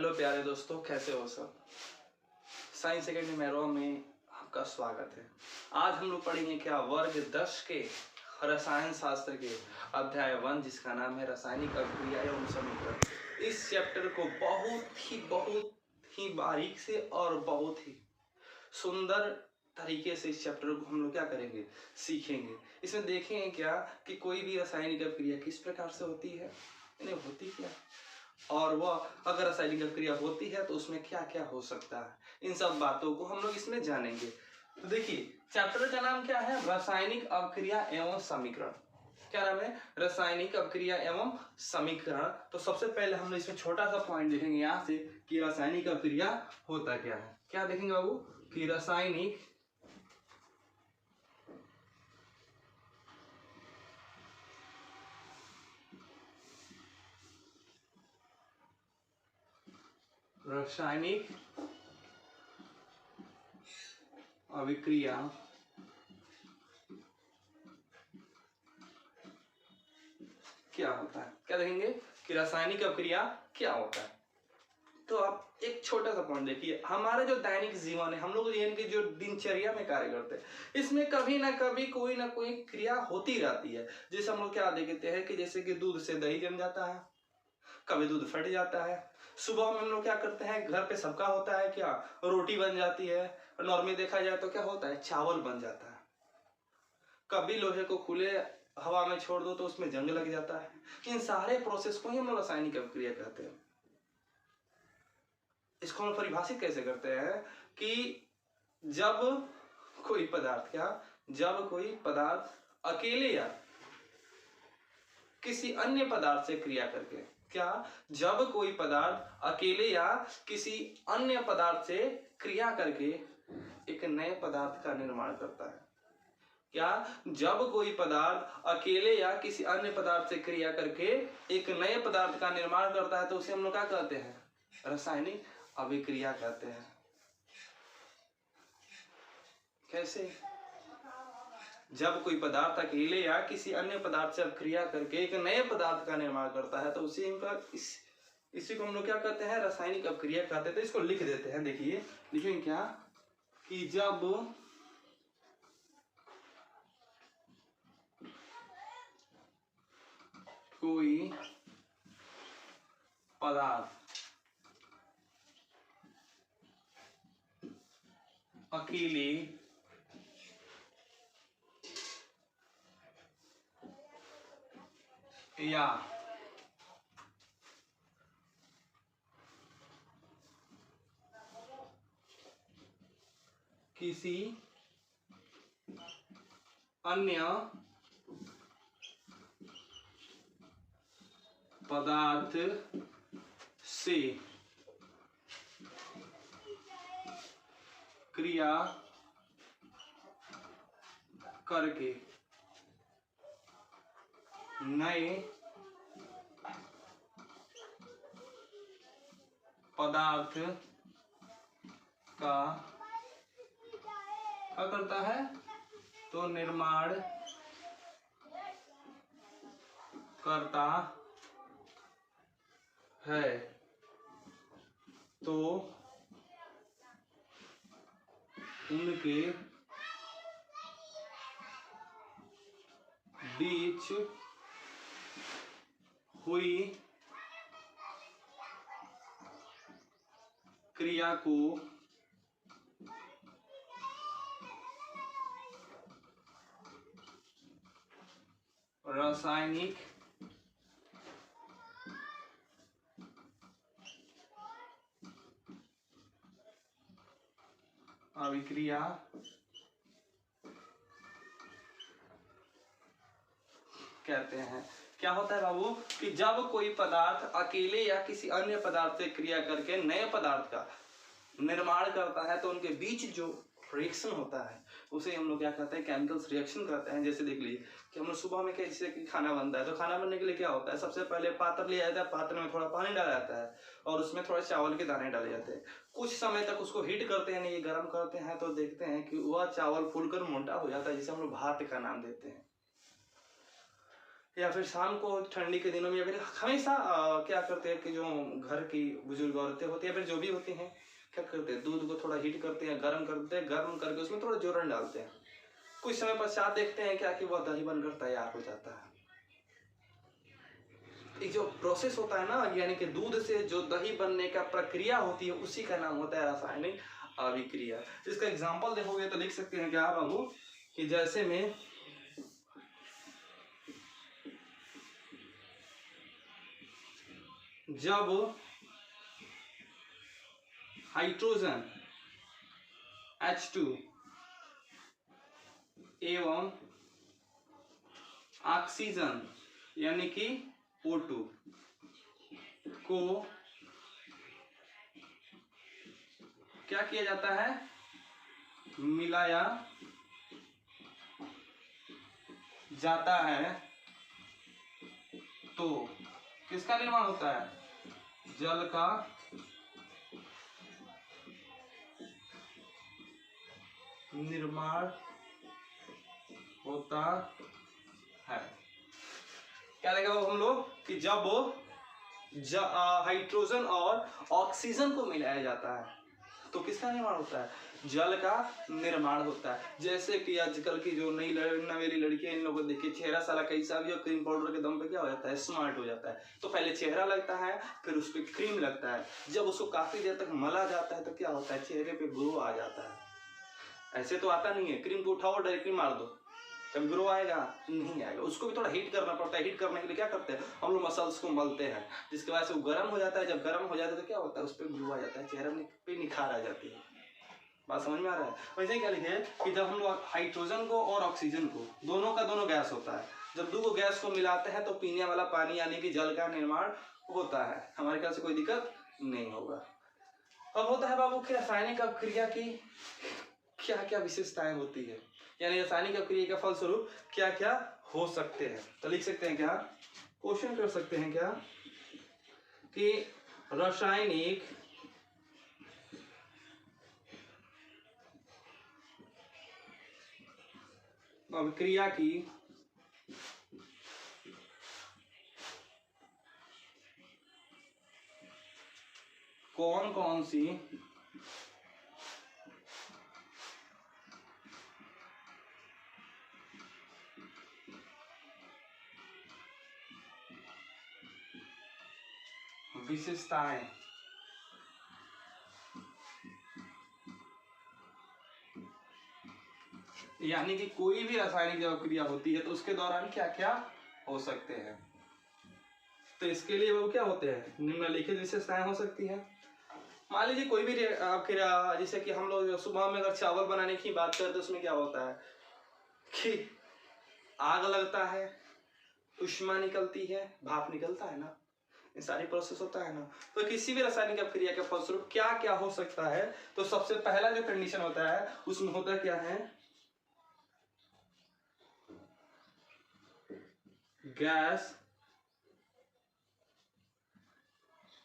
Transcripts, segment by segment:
Hello प्यारे दोस्तों, कैसे हो सब। साइंस सेकेंडरी मैरो में आपका स्वागत है। आज हम लोग पढ़ेंगे क्या वर्ग 10 के रसायन शास्त्र के अध्याय 1 जिसका नाम है रासायनिक अभिक्रिया एवं समीकरण। इस चैप्टर को बहुत ही बारीक से और बहुत ही सुंदर तरीके से इस चैप्टर को हम लोग क्या करेंगे, सीखेंगे। इसमें देखेंगे क्या कि कोई भी रासायनिक अभिक्रिया किस प्रकार से होती है, इन्हें होती क्या, और वह अगर रासायनिक अभिक्रिया होती है तो उसमें क्या क्या हो सकता है, इन सब बातों को हम लोग इसमें जानेंगे। तो देखिए चैप्टर का नाम क्या है, रासायनिक अभिक्रिया एवं समीकरण। क्या नाम है, रासायनिक अभिक्रिया एवं समीकरण। तो सबसे पहले हम लोग इसमें छोटा सा पॉइंट देखेंगे यहाँ से कि रासायनिक अभिक्रिया होता क्या है। क्या देखेंगे बाबू कि रासायनिक अभिक्रिया क्या होता है। क्या देखेंगे कि रासायनिक अभिक्रिया क्या होता है। तो आप एक छोटा सा पॉइंट देखिए, हमारा जो दैनिक जीवन है, हम लोग यानी कि जो दिनचर्या में कार्य करते हैं, इसमें कभी ना कभी कोई ना कोई क्रिया होती रहती है। जैसे हम लोग क्या देखते हैं कि जैसे कि दूध से दही जम जाता है, कभी दूध फट जाता है। सुबह में हम लोग क्या करते हैं, घर पे सबका होता है क्या, रोटी बन जाती है। नॉर्मली देखा जाए तो क्या होता है, चावल बन जाता है। कभी लोहे को खुले हवा में छोड़ दो तो उसमें जंग लग जाता है। इन सारे प्रोसेस को ही हम लोग रासायनिक अभिक्रिया कहते हैं। इसको हम परिभाषित कैसे करते हैं कि जब कोई पदार्थ अकेले या किसी अन्य पदार्थ से क्रिया करके, जब कोई पदार्थ अकेले या किसी अन्य पदार्थ से क्रिया करके एक नए पदार्थ का निर्माण करता है। जब कोई पदार्थ अकेले या किसी अन्य पदार्थ से क्रिया करके एक नए पदार्थ का निर्माण करता है तो उसे हम लोग क्या कहते हैं, रासायनिक अभिक्रिया कहते हैं। कैसे, जब कोई पदार्थ अकेले या किसी अन्य पदार्थ से क्रिया करके एक नए पदार्थ का निर्माण करता है तो उसी को हम लोग क्या कहते हैं, रासायनिक अभिक्रिया कहते हैं। तो इसको लिख देते हैं। देखिए लिखेंगे क्या कि जब कोई पदार्थ अकेले या किसी अन्य पदार्थ से क्रिया करके नए पदार्थ का क्या करता है, तो निर्माण करता है, तो उनके बीच हुई क्रिया को रासायनिक अभिक्रिया कहते हैं। क्या होता है बाबू कि जब कोई पदार्थ अकेले या किसी अन्य पदार्थ से क्रिया करके नए पदार्थ का निर्माण करता है तो उनके बीच जो रिएक्शन होता है उसे हम लोग क्या कहते हैं, केमिकल्स रिएक्शन कहते हैं। जैसे देख लीजिए कि हम लोग सुबह में कैसे कि खाना बनता है, तो खाना बनने के लिए क्या होता है, सबसे पहले पात्र लिया जाता है, पात्र में थोड़ा पानी डाला जाता है और उसमें थोड़े चावल के दाने डाले जाते हैं। कुछ समय तक उसको हीट करते हैं, नहीं गर्म करते हैं, तो देखते हैं कि वह चावल फूलकर मोटा हो जाता है, जिसे हम लोग भात का नाम देते हैं। या फिर शाम को ठंडी के दिनों में, या फिर हमेशा क्या करते हैं कि जो घर की बुजुर्ग औरतें होती है या फिर जो भी होती हैं, क्या करते हैं, दूध को थोड़ा हीट करते हैं, गर्म करते हैं, गर्म करके उसमें थोड़ा जोरन डालते हैं। कुछ समय पश्चात देखते हैं क्या कि वह दही बनकर तैयार हो जाता है। ये जो प्रोसेस होता है ना, यानी कि दूध से जो दही बनने का प्रक्रिया होती है, उसी का नाम होता है रासायनिक अभिक्रिया। इसका एग्जांपल देखोगे तो लिख सकते हैं क्या बाबू, कि जैसे में जब हाइड्रोजन H2 एवं ऑक्सीजन यानी कि O2 को क्या किया जाता है, मिलाया जाता है, तो किसका निर्माण होता है, जल का निर्माण होता है। क्या देगा वो हम लोग, कि जब हाइड्रोजन और ऑक्सीजन को मिलाया जाता है तो किसका निर्माण होता है, जल का निर्माण होता है। जैसे कि आजकल की जो नई नवेली लड़कियां, इन लोगों को देखिए, चेहरा साला कैसा भी हो, क्रीम पाउडर के दम पे क्या हो जाता है, स्मार्ट हो जाता है। तो पहले चेहरा लगता है, फिर उस पर क्रीम लगता है, जब उसको काफी देर तक मला जाता है तो क्या होता है, चेहरे पे ग्लो आ जाता है। ऐसे तो आता नहीं है, क्रीम को उठाओ डायरेक्टली मार दो, तब ग्रो आएगा, नहीं आएगा। उसको भी थोड़ा हीट करना पड़ता है। हीट करने के लिए क्या करते हैं हम लोग, मसल्स को मलते हैं, जिसकी वजह से वो गर्म हो जाता है। जब गर्म हो जाता है तो क्या होता है, उस पर ग्लो आ जाता है, चेहरे पे निखार आ जाती है। बात समझ में आ रहा है। वैसे ही क्या लिखे कि जब हम लोग हाइड्रोजन को और ऑक्सीजन को, दोनों का दोनों गैस होता है, जब दो गैस को मिलाते हैं तो पीने वाला पानी यानी कि जल का निर्माण होता है। हमारे ख्याल से कोई दिक्कत नहीं होगा। अब होता है बाबू कि रासायनिक अभिक्रिया की क्या क्या विशेषताएं होती है, यानी रासायनिक अभिक्रिया के फलस्वरूप क्या क्या हो सकते हैं। तो लिख सकते हैं क्या, क्वेश्चन कर सकते हैं क्या, कि रासायनिक अभिक्रिया की कौन कौन सी विशेषताएं यानी कि कोई भी रासायनिक जब क्रिया होती है तो उसके दौरान क्या क्या हो सकते हैं। तो इसके लिए वो क्या होते हैं, निम्नलिखित विशेषताएं हो सकती है। मान लीजिए कोई भी क्रिया, जैसे कि हम लोग सुबह में अगर चावल बनाने की बात करें तो उसमें क्या होता है कि आग लगता है, ऊष्मा निकलती है, भाप निकलता है ना, ये सारी प्रोसेस होता है ना। तो किसी भी रासायनिक अभिक्रिया के फलस्वरूप क्या क्या हो सकता है, तो सबसे पहला जो कंडीशन होता है उसमें होता क्या है, गैस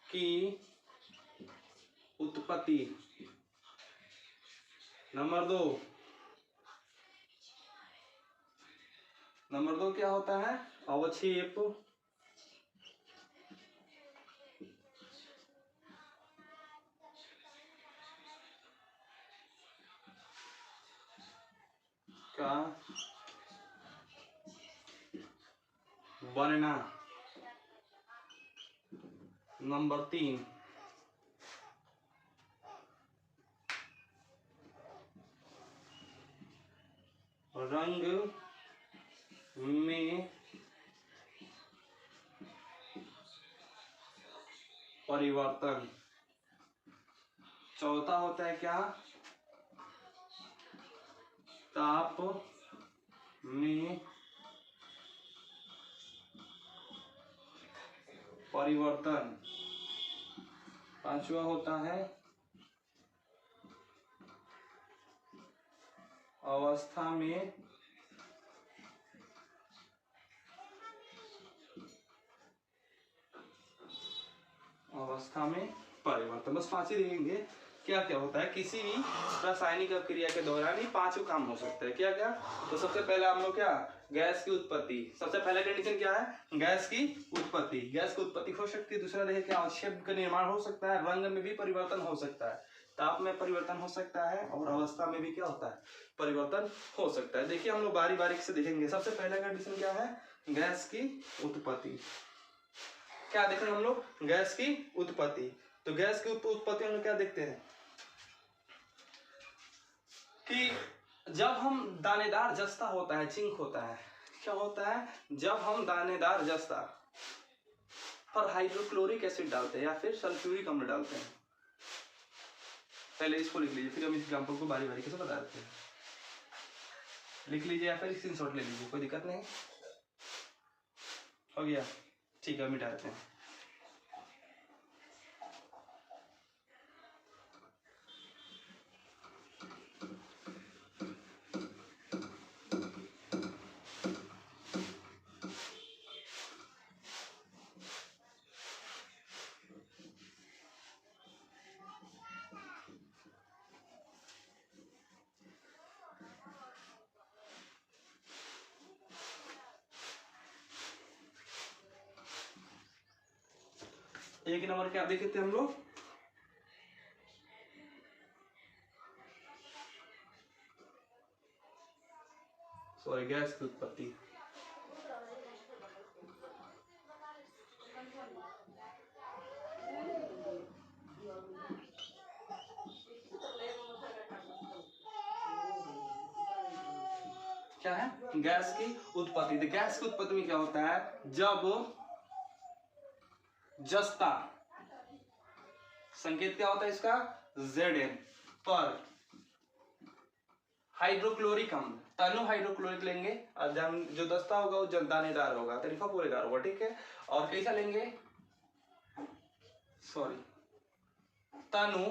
की उत्पत्ति। नंबर दो क्या होता है, अवक्षेप का बनना। नंबर 3 रंग में परिवर्तन। चौथा होता है क्या, ताप में परिवर्तन। पांचवा होता है अवस्था में परिवर्तन। बस 5 ही देंगे क्या क्या होता है, किसी भी रासायनिक अभिक्रिया के दौरान ही 5 काम हो सकते हैं। क्या क्या? तो सबसे पहले हम लोग क्या, गैस की उत्पत्ति। सबसे पहला कंडीशन क्या है? गैस की उत्पत्ति। गैस की उत्पत्ति हो सकती है। दूसरा देखिए क्या, अवक्षेप का निर्माण हो सकता है, रंग में भी परिवर्तन हो सकता है, ताप में परिवर्तन हो सकता है, और अवस्था में भी क्या होता है, परिवर्तन हो सकता है। देखिए हम लोग बारी बारी से देखेंगे। सबसे पहला कंडीशन क्या है? गैस की उत्पत्ति। क्या देखेंगे हम लोग? गैस की उत्पत्ति। तो गैस की उत्पत्ति हम लोग क्या देखते हैं कि जब हम दानेदार जस्ता होता है, जिंक होता है, क्या होता है, जब हम दानेदार जस्ता पर हाइड्रोक्लोरिक एसिड डालते हैं या फिर सल्फ्यूरिक अम्ल डालते हैं। पहले इसको लिख लीजिए, फिर हम इस एग्जाम्पल को बारी बारी से बता देते हैं। लिख लीजिए या फिर स्क्रीनशॉट ले लीजिए, कोई दिक्कत नहीं। हो गया? ठीक है, मिटा देते हैं। एक नंबर क्या देखे थे हम लोग? सॉरी, गैस की उत्पत्ति। क्या है? गैस की उत्पत्ति। तो गैस की उत्पत्ति में क्या होता है, जब जस्ता, संकेत क्या होता है इसका, Zn, पर हाइड्रोक्लोरिक अम्ल, तनु हाइड्रोक्लोरिक लेंगे, जो दस्ता होगा वो दानेदार होगा, तरीफा पूरेदार होगा, ठीक है। और कैसा लेंगे, सॉरी, तनु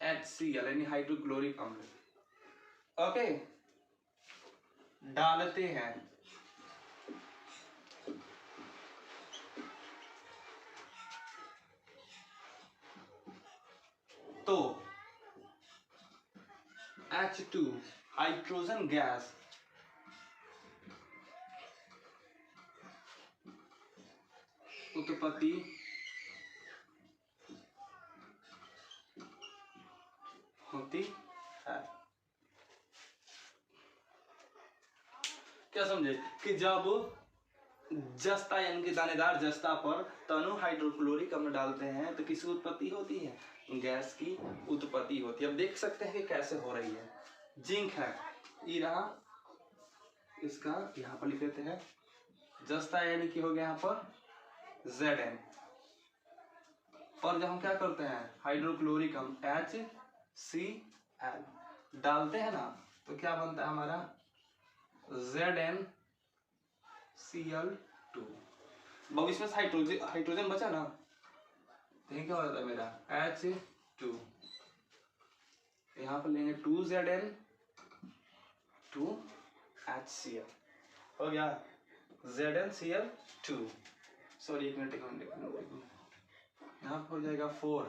HCl यानी हाइड्रोक्लोरिक अम्ल, ओके, डालते हैं। तो H2 हाइड्रोजन गैस उत्पत्ति होती है। क्या समझे कि जब जस्ता यानी कि दानेदार जस्ता पर तनु हाइड्रोक्लोरिक अम्ल डालते हैं तो किसकी उत्पत्ति होती है, गैस की उत्पत्ति होती है। अब देख सकते हैं कि कैसे हो रही है। जिंक है, ये रहा, इसका यहाँ पर लिख लेते हैं, जस्ता यानी कि हो गया यहाँ पर Zn, और जब हम क्या करते हैं, हाइड्रोक्लोरिक अम्ल HCl डालते हैं ना, तो क्या बनता है हमारा ZnCl2। अब इसमें हाइड्रोजन बचा ना, तो ये क्या हो जाता है मेरा H2, यहाँ पर लेंगे 2Zn 2HCl, हो गया ZnCl2। सॉरी, एक मिनट, यहाँ पर हो जाएगा 4,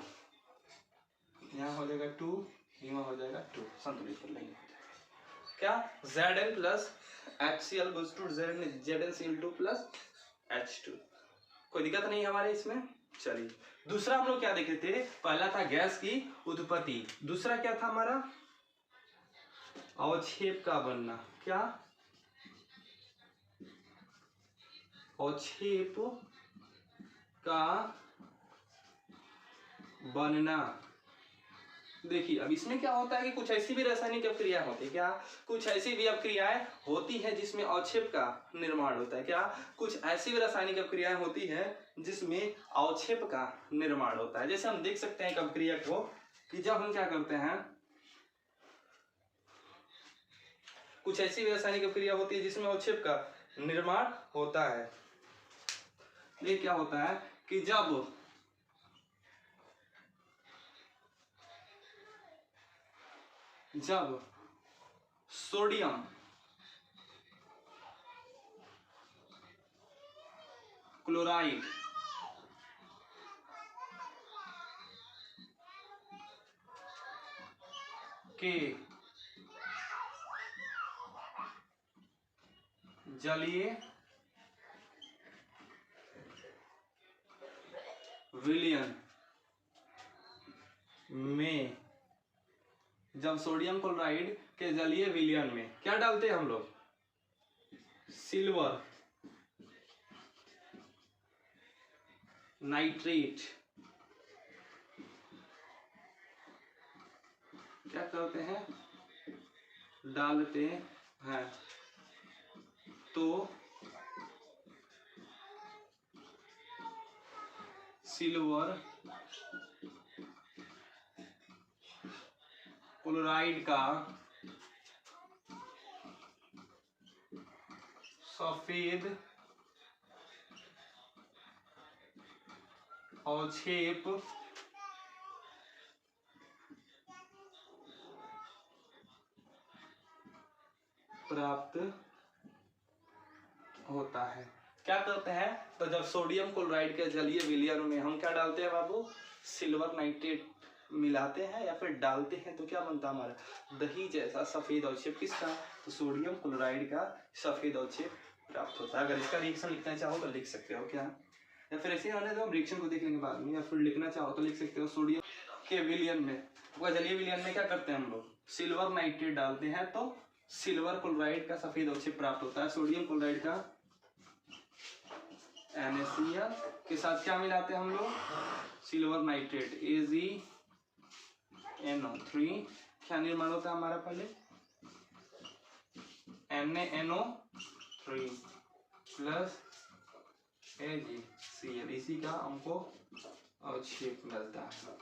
यहाँ हो जाएगा 2, यहाँ हो जाएगा 2, संतुलित कर लेंगे। क्या, Zn plus HCl goes to ZnCl2 plus H2। कोई दिक्कत नहीं हमारे इसमें। चलिए दूसरा हम लोग क्या देखे थे, पहला था गैस की उत्पत्ति, दूसरा क्या था हमारा, अवक्षेप का बनना। क्या, अवक्षेप का बनना। देखिए अब इसमें क्या होता है कि कुछ ऐसी भी रासायनिक अभिक्रिया होती है, क्या, कुछ ऐसी भी अभिक्रियाएं होती है जिसमें अवक्षेप का निर्माण होता है। क्या, कुछ ऐसी भी रासायनिक अभिक्रियाएं होती है जिसमें अवक्षेप का निर्माण होता है। जैसे हम देख सकते हैं एक अभिक्रिया को, कि जब हम क्या करते हैं, कुछ ऐसी भी रासायनिक अभिक्रिया होती है जिसमें अवक्षेप का निर्माण होता है। ये क्या होता है कि जब सोडियम क्लोराइड के जलीय विलयन में, जब सोडियम क्लोराइड के जलीय विलयन में क्या डालते हैं हम लोग, सिल्वर नाइट्रेट, क्या करते हैं, डालते हैं, तो सिल्वर क्लोराइड का सफेद अवक्षेप प्राप्त होता है। क्या करते हैं, तो जब सोडियम क्लोराइड के जलीय विलयन में हम क्या डालते हैं बाबू, सिल्वर नाइट्रेट मिलाते हैं या फिर डालते हैं, तो क्या बनता है हमारा दही जैसा सफेद अवक्षेप, किसका, तो सोडियम क्लोराइड का सफेद अवक्षेप प्राप्त होता है। अगर इसका रिएक्शन लिखना चाहो तो लिख सकते हो क्या, या फिर ऐसे होने दो, हम रिएक्शन को देख लेंगे बाद में, या फिर लिखना चाहो तो लिख सकते हो सोडियम के विलयन में, जलीय विलयन में क्या करते हैं हम लोग, सिल्वर नाइट्रेट डालते हैं तो सिल्वर क्लोराइड का सफेद अवक्षेप प्राप्त होता है। सोडियम क्लोराइड का NaCl के साथ क्या मिलाते हैं हम लोग, सिल्वर नाइट्रेट AgNO3, क्या निर्माण होता है हमारा, पहले NaNO3 प्लस AgCl, इसी का हमको अवक्षेप मिलता है।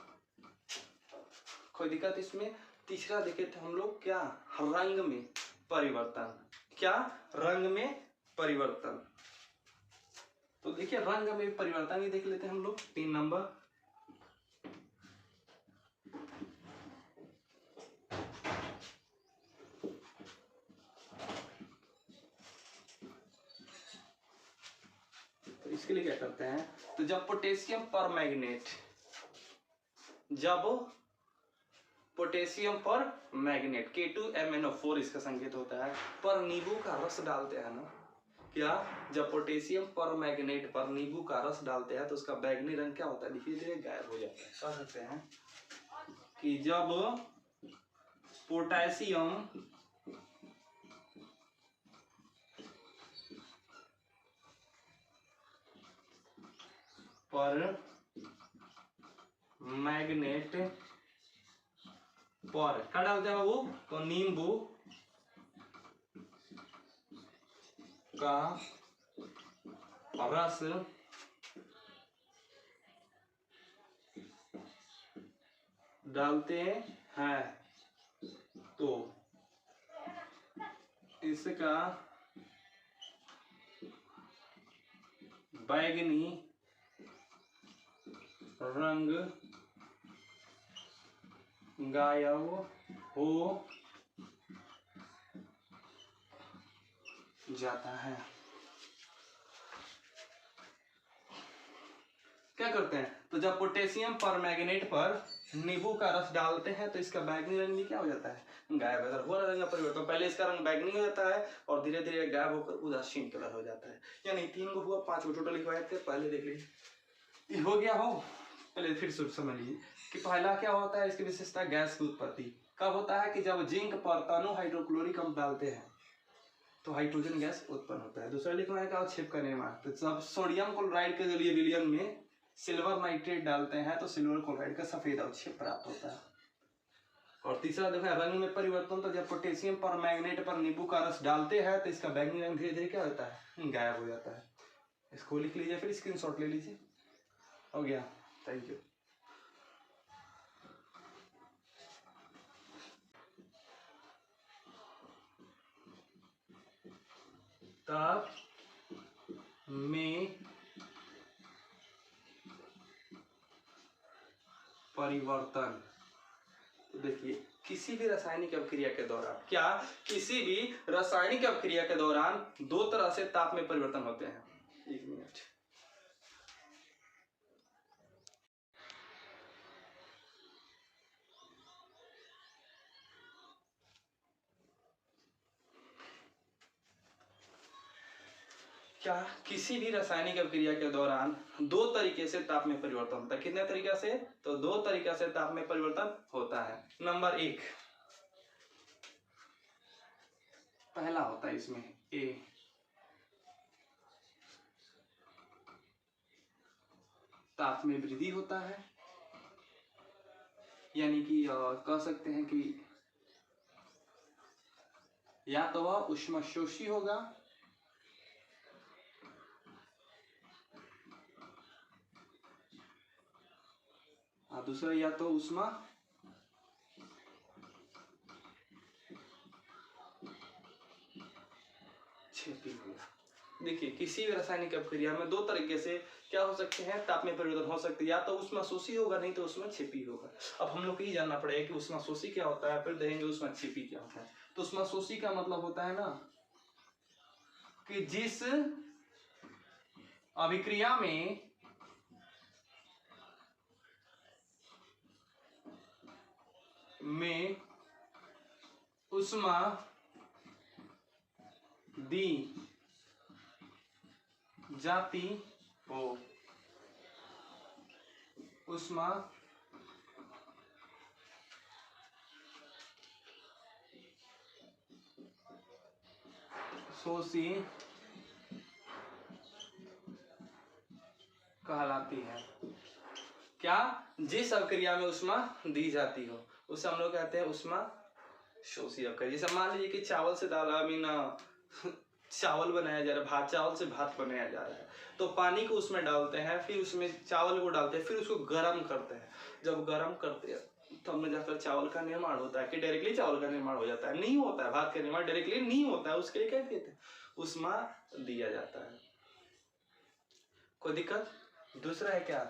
कोई दिक्कत इसमें। तीसरा देखे थे हम लोग क्या, रंग में परिवर्तन, क्या, रंग में परिवर्तन। तो देखिए रंग में परिवर्तन ही देख लेते हैं हम लोग, 3 नंबर, तो इसके लिए क्या करते हैं, तो जब पोटेशियम पर मैग्नेट, जब पोटेशियम पर मैग्नेट K2MnO4 इसका संकेत होता है, पर नींबू का रस डालते हैं ना, क्या, जब पोटेशियम पर मैग्नेट पर नींबू का रस डालते हैं तो उसका बैगनी रंग क्या होता है, धीरे धीरे गायब हो जाता है। कह सकते हैं कि जब पोटेशियम पर मैग्नेट पर क्या डालते हैं बाबू, तो नींबू का रस डालते हैं तो इसका बैगनी रंग गायब हो जाता है। क्या करते हैं, तो जब पोटेशियम पर मैग्नेट पर नींबू का रस डालते हैं तो इसका बैगनी रंग भी क्या हो जाता है, गायब। अगर हुआ रंग का परिवर्तन, पहले इसका रंग बैगनी हो जाता है और धीरे धीरे गायब होकर उदासीन कलर हो जाता है। यानी 3 गो हुआ, 5 गो टोटल लिखवाए थे, पहले देख लीजिए हो गया हो। पहले फिर समझ लीजिए कि पहला क्या होता है, इसकी विशेषता गैस की उत्पत्ति कब होता है, कि जब जिंक पर तनु हाइड्रोक्लोरिक अम्ल डालते हैं तो हाइड्रोजन गैस उत्पन्न होता है। दूसरा लिखना है अवक्षेप का निर्माण, तो जब सोडियम क्लोराइड के जलीय विलयन में सिल्वर नाइट्रेट डालते हैं तो सिल्वर क्लोराइड का सफेद अवक्षेप प्राप्त होता है। और तीसरा देखो रंग में परिवर्तन, तो जब पोटेशियम पर मैग्नेट पर नींबू का रस डालते हैं तो इसका बैगनी रंग धीरे धीरे क्या होता है, गायब हो जाता है। इसको लिख लीजिए, फिर स्क्रीनशॉट ले लीजिए। हो गया, थैंक यू। ताप में परिवर्तन, तो देखिए किसी भी रासायनिक अभिक्रिया के दौरान, क्या, किसी भी रासायनिक अभिक्रिया के दौरान 2 तरह से ताप में परिवर्तन होते हैं। 1 मिनट, क्या किसी भी रासायनिक अभिक्रिया के दौरान दो तरीके से ताप में परिवर्तन होता है। कितने तरीके से? तो दो तरीके से ताप में परिवर्तन होता है। नंबर 1 पहला होता है इसमें ए, ताप में वृद्धि होता है, यानी कि कह सकते हैं कि या तो वह ऊष्मशोषी होगा और दूसरा या तो ऊष्मा क्षेपी होगा। देखिए किसी भी रासायनिक अभिक्रिया में दो तरीके से क्या हो सकते हैं, ताप में परिवर्तन हो सकते हैं। या तो ऊष्माशोषी होगा, नहीं तो ऊष्मक्षेपी होगा। अब हम लोग को ये जानना पड़ेगा कि ऊष्माशोषी क्या होता है, फिर देखेंगे ऊष्मक्षेपी क्या होता है। तो ऊष्माशोषी का मतलब होता है ना कि जिस अभिक्रिया में ऊष्मा दी जाती हो, ऊष्मा शोषी कहलाती है। क्या? जिस अभिक्रिया में ऊष्मा दी जाती हो उसे हम लोग कहते हैं ऊष्मा शोषी अभिक्रिया। जैसे मान लीजिए कि चावल से दाल चावल बनाया जा रहा है, भात, चावल से भात बनाया जा रहा है, तो पानी को उसमें डालते हैं, फिर उसमें चावल को डालते हैं, फिर उसको गर्म करते हैं। जब गर्म करते हैं तब में जाकर चावल का निर्माण होता है। कि डायरेक्टली चावल का निर्माण हो जाता है? नहीं होता है। भात का निर्माण डायरेक्टली नहीं होता है, उसके लिए क्या कहते हैं, ऊष्मा दिया जाता है। कोई दिक्कत? दूसरा है क्या,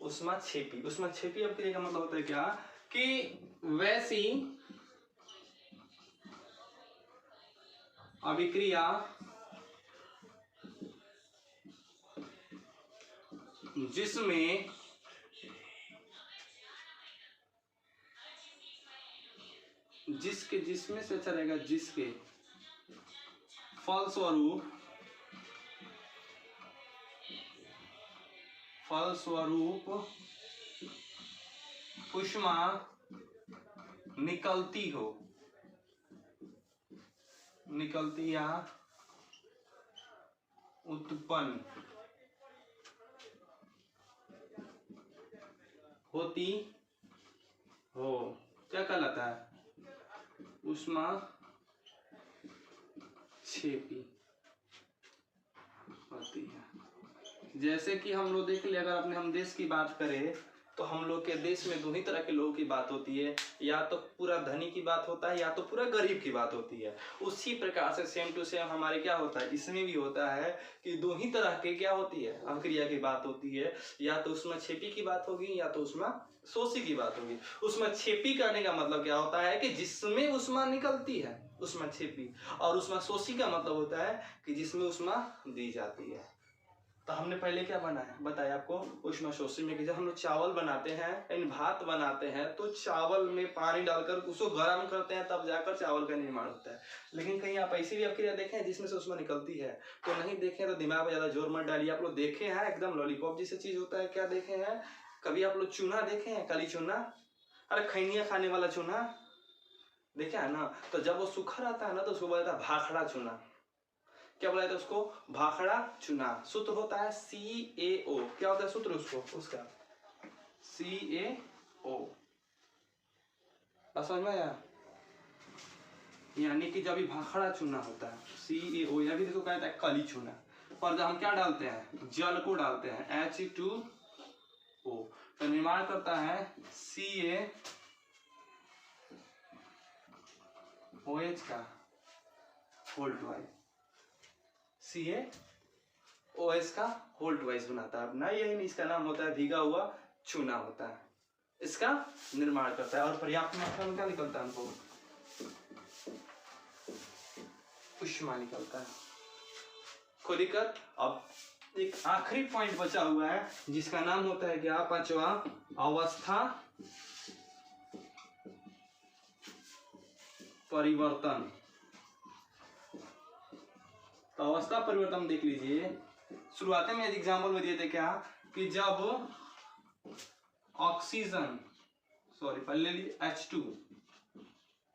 ऊष्मक्षेपी। ऊष्मक्षेपी अभिक्रिया का मतलब होता है क्या कि वैसी अभिक्रिया जिसमें जिसमें से अच्छा रहेगा, जिसके फलस्वरूप ऊष्मा निकलती या उत्पन्न होती हो, क्या कहलाता है, ऊष्मक्षेपी होती है। जैसे कि हम लोग देख लिया, अगर हम देश की बात करें तो हम लोग के देश में दो ही तरह के लोगों की बात होती है, या तो पूरा धनी की बात होता है या तो पूरा गरीब की बात होती है। उसी प्रकार से सेम टू सेम हमारे क्या होता है, इसमें भी होता है कि दो ही तरह के क्या होती है, अभिक्रिया की बात होती है। या तो ऊष्मक्षेपी की बात होगी या तो ऊष्मशोषी की बात होगी। ऊष्मक्षेपी करने का मतलब क्या होता है कि जिसमें ऊष्मा निकलती है, ऊष्मक्षेपी। और ऊष्मशोषी का मतलब होता है कि जिसमें ऊष्मा दी जाती है। तो हमने पहले क्या बताया आपको, ऊष्मशोषी में कि जब हम लोग चावल बनाते हैं, भात बनाते हैं, तो चावल में पानी डालकर उसको गर्म करते हैं, तब जाकर चावल का निर्माण होता है। लेकिन कहीं आप ऐसी भी अभिक्रिया देखें जिसमें से ऊष्मा निकलती है? तो नहीं देखें तो दिमाग में ज्यादा जोर मत डालिए। आप लोग देखे हैं एकदम लॉलीपॉप जैसे चीज होता है, क्या देखे हैं कभी आप लोग? चूना देखे हैं, काली चूना, अरे खैनिया खाने वाला चूना देखे है ना? तो जब वो सूखा रहता है ना तो उसको बोला जाता है भाखड़ा चूना। क्या बोला जाता है उसको? भाखड़ा चूना। सूत्र होता है CaO। क्या होता है सूत्र उसका? CaO। समझ में आया? यानी कि जब भी भाखड़ा चूना होता है CaO, या फिर इसको कहता है काली चूना, पर जब हम क्या डालते हैं, जल को डालते हैं H2O, तो निर्माण करता है CaOH का होल ट्वाइस, CaOH का होल ट्वाइस बनाता है अपना। यही इसका नाम होता है भीगा हुआ चूना होता है, इसका निर्माण करता है। और पर्याप्त मात्रा में क्या निकलता है, हमको ऊष्मा निकलता है। कोई दिक्कत? अब एक आखिरी पॉइंट बचा हुआ है जिसका नाम होता है क्या, पांचवा अवस्था परिवर्तन। तो अवस्था परिवर्तन देख लीजिए, शुरुआती में एग्जाम्पल में दिए थे क्या कि जब ऑक्सीजन, सॉरी पहले लिए H2,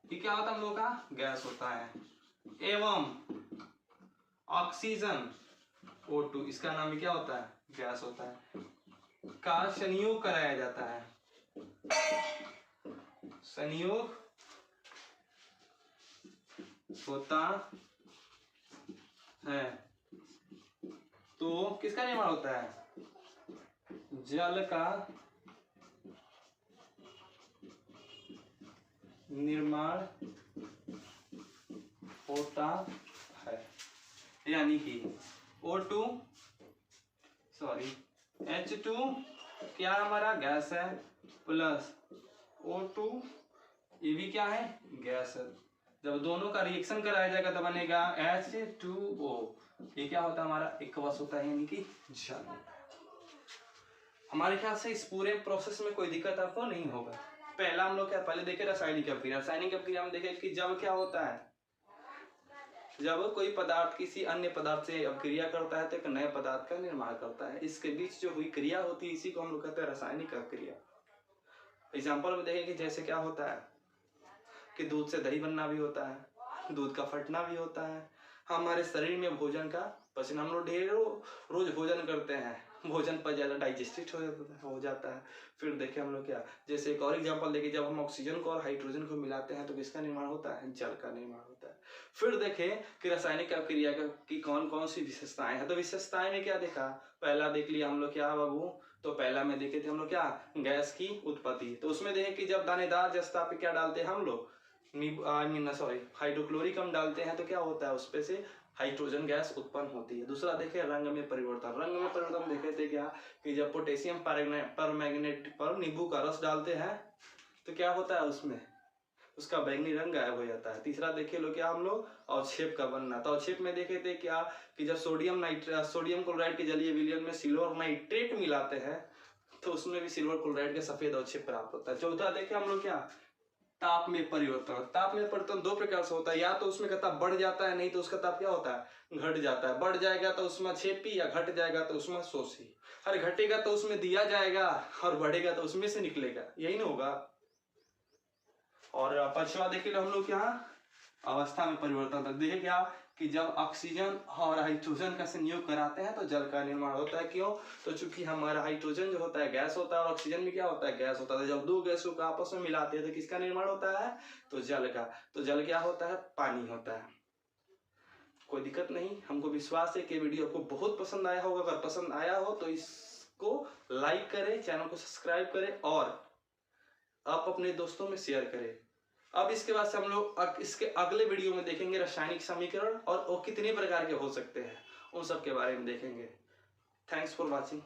ये क्या होता है हम लोग का गैस होता है, एवं ऑक्सीजन O2, इसका नाम भी क्या होता है गैस होता है, का संयोग कराया जाता है, संयोग होता है तो किसका निर्माण होता है, जल का निर्माण होता है। यानी कि O2 सॉरी H2 क्या हमारा गैस है, प्लस O2 ये भी क्या है गैस है। जब दोनों का रिएक्शन कराया जाएगा तो बनेगा H2O, ये क्या होता है हमारा एक्वस होता है, यानी कि जल। हमारे ख्याल से इस पूरे प्रोसेस में कोई दिक्कत आपको नहीं होगा। पहला हम लोग क्या पहले देखे रासायनिक अपक्रिया, रासायनिक अपक्रिया में देखे कि जब क्या होता है, जब कोई पदार्थ किसी अन्य पदार्थ से अपक्रिया करता है तो एक नए पदार्थ का निर्माण करता है, इसके बीच जो हुई क्रिया होती है इसी को हम लोग कहते हैं रासायनिक अपक्रिया। एग्जाम्पल में देखें कि जैसे क्या होता है कि दूध से दही बनना भी होता है, दूध का फटना भी होता है, हमारे शरीर में भोजन का पसीना, हम लोग ढेरों रोज भोजन करते हैं, भोजन पर ज्यादा डाइजेस्टिव हो जाता है। फिर देखें हम लोग क्या, जैसे एक और एग्जांपल देखें, जब हम ऑक्सीजन को और हाइड्रोजन को मिलाते हैं तो किसका निर्माण होता है, जल का निर्माण होता है। फिर देखें कि रासायनिक अपक्रिया की कौन कौन सी विशेषताएं हैं, तो विशेषताएं में क्या देखा, पहला देख लिया हम लोग क्या बाबू, तो पहला में देखे थे हम लोग क्या गैस की उत्पत्ति, तो उसमें देखे कि जब दानेदार जस्ता पे क्या डालते हैं हम लोग, हाइड्रोक्लोरिक हम डालते हैं तो क्या होता है उसपे से हाइड्रोजन गैस उत्पन्न होती है। दूसरा देखे रंग में परिवर्तन, रंग में परिवर्तन देखे थे क्या कि जब पोटेशियम परमैंगनेट पर नींबू का रस डालते हैं तो क्या होता है उसमें उसका बैंगनी रंग गायब हो जाता है। तीसरा देखे लो क्या हम लोग अवक्षेप का बनना, तो अवक्षेप में देखे थे क्या कि जब सोडियम क्लोराइड के जलीय विलयन में सिल्वर नाइट्रेट मिलाते हैं तो उसमें भी सिल्वर क्लोराइड का सफेद अवक्षेप प्राप्त होता है। चौथा देखे हम लोग क्या ताप में परिवर्तन, ताप में परिवर्तन दो प्रकार से होता है, या तो उसमें का ताप बढ़ जाता है, नहीं तो उसका ताप क्या होता है घट जाता है। बढ़ जाएगा तो उसमें छेपी, या घट जाएगा तो उसमें शोषी। अरे घटेगा तो उसमें दिया जाएगा और बढ़ेगा तो उसमें से निकलेगा, यही ना होगा। और पांचवा देखिए हम लोग यहाँ अवस्था में परिवर्तन तक देखे क्या कि जब ऑक्सीजन और हाइड्रोजन का संयोग कराते हैं तो जल का निर्माण होता है। क्यों, तो चूंकि हमारा हाइड्रोजन जो होता है गैस होता है और ऑक्सीजन भी क्या होता है गैस होता है। जब दो गैसों को आपस में मिलाते हैं तो किसका निर्माण होता है, तो जल का। तो जल क्या होता है, पानी होता है। कोई दिक्कत नहीं, हमको विश्वास है कि वीडियो आपको बहुत पसंद आया होगा। अगर पसंद आया हो तो इसको लाइक करें, चैनल को सब्सक्राइब करें और आप अपने दोस्तों में शेयर करें। अब इसके बाद से हम लोग इसके अगले वीडियो में देखेंगे रासायनिक समीकरण और वो कितने प्रकार के हो सकते हैं, उन सब के बारे में देखेंगे। Thanks for watching.